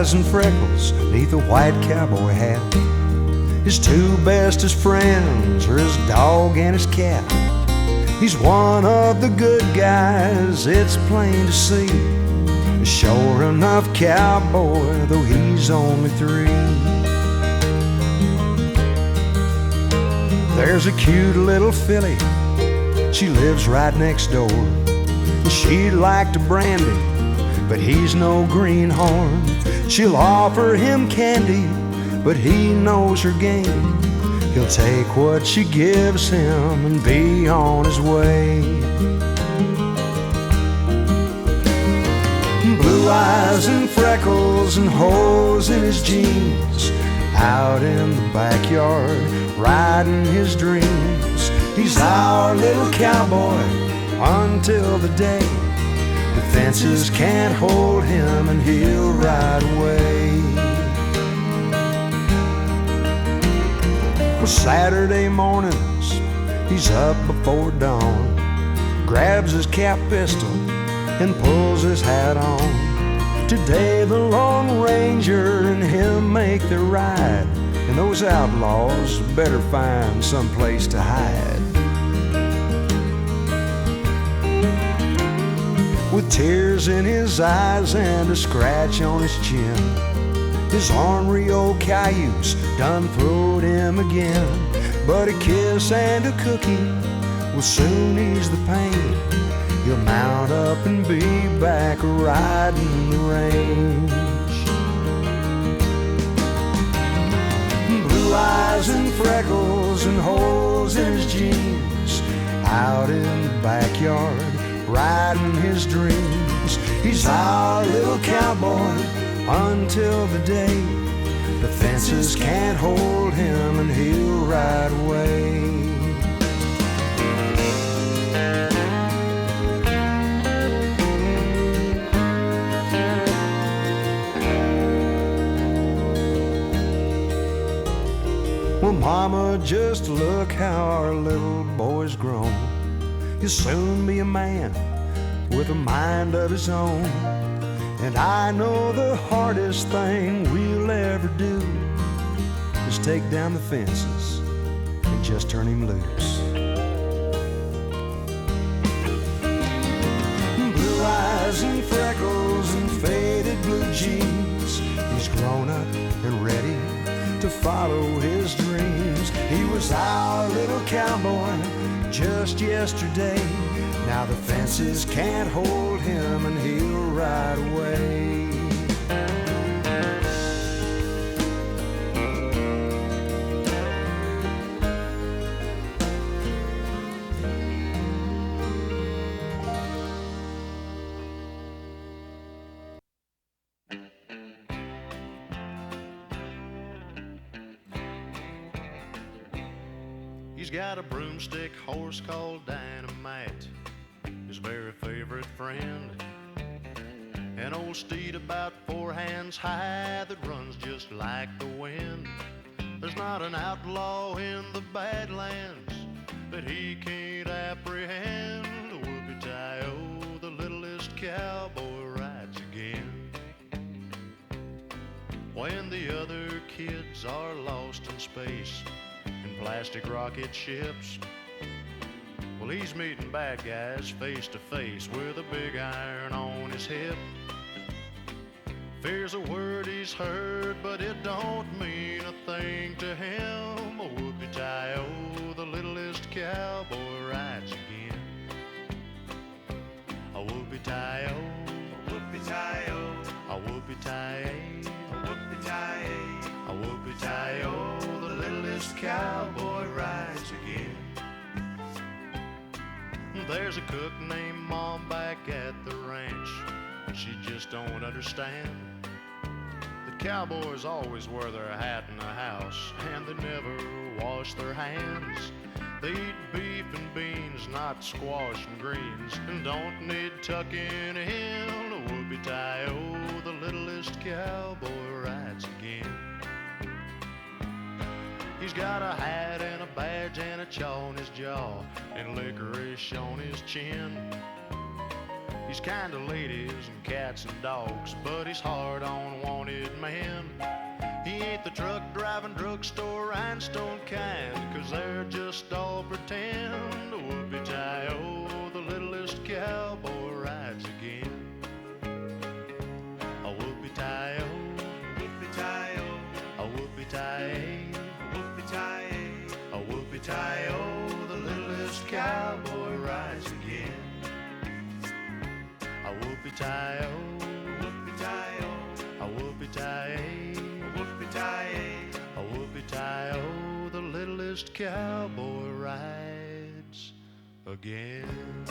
eyes and freckles neath a white cowboy hat. His two bestest friends are his dog and his cat. He's one of the good guys, it's plain to see. A sure enough cowboy, though he's only 3. There's a cute little filly, she lives right next door. And she'd like to brand him, but he's no greenhorn. She'll offer him candy, but he knows her game. He'll take what she gives him and be on his way. Blue eyes and freckles and holes in his jeans, out in the backyard, riding his dreams. He's our little cowboy until the day the fences can't hold him and he'll ride away. Well, Saturday mornings, he's up before dawn, grabs his cap pistol and pulls his hat on. Today the Lone Ranger and him make the ride, and those outlaws better find some place to hide. With tears in his eyes and a scratch on his chin, his ornery old cayuse done throwed him again. But a kiss and a cookie will soon ease the pain. He'll mount up and be back riding the range. Blue eyes and freckles and holes in his jeans, out in the backyard, riding his dreams. He's our little cowboy until the day the fences can't hold him and he'll ride away. Well, mama, just look how our little boy's grown. He'll soon be a man with a mind of his own. And I know the hardest thing we'll ever do is take down the fences and just turn him loose. Blue eyes and freckles and faded blue jeans, he's grown up and ready to follow his dreams. He was our little cowboy just yesterday. Now the fences can't hold him and he'll ride away. He's got a broomstick horse called Dynamite, his very favorite friend. An old steed about 4 hands high that runs just like the wind. There's not an outlaw in the Badlands that he can't apprehend. Whoopie-tie-o, the littlest cowboy rides again. When the other kids are lost in space in plastic rocket ships, well, he's meeting bad guys face to face with a big iron on his hip. Fear's a word he's heard, but it don't mean a thing to him. A whoopie-tie-o, the littlest cowboy rides again. A whoopie-tie-o, a whoopie-tie-o, a whoopie-tie-a, a whoopie-tie-a, a whoopie-tie-o, the littlest cowboy rides again. There's a cook named Mom back at the ranch, and she just don't understand that cowboys always wear their hat in the house and they never wash their hands. They eat beef and beans, not squash and greens, and don't need tucking in. A whoopie-tie-o, the littlest cowboy rides again. He's got a hat and a badge and a chaw on his jaw and licorice on his chin. He's kind to ladies and cats and dogs, but he's hard on wanted men. He ain't the truck driving, drugstore, rhinestone kind, 'cause they're just all pretend. Whoopie-tie-oh, the littlest cowboy rides again. A whoopie-tie-oh, whoopie-tie-oh, a whoopie-tie-ay, a whoopie-tie-ay, a whoopie-tie-oh, the littlest cowboy rides again. A whoopie-tie-oh, whoopie-tie-oh, a whoopie-tie-ay, a whoopie-tie-ay, a whoopie-tie-oh, the littlest cowboy rides again.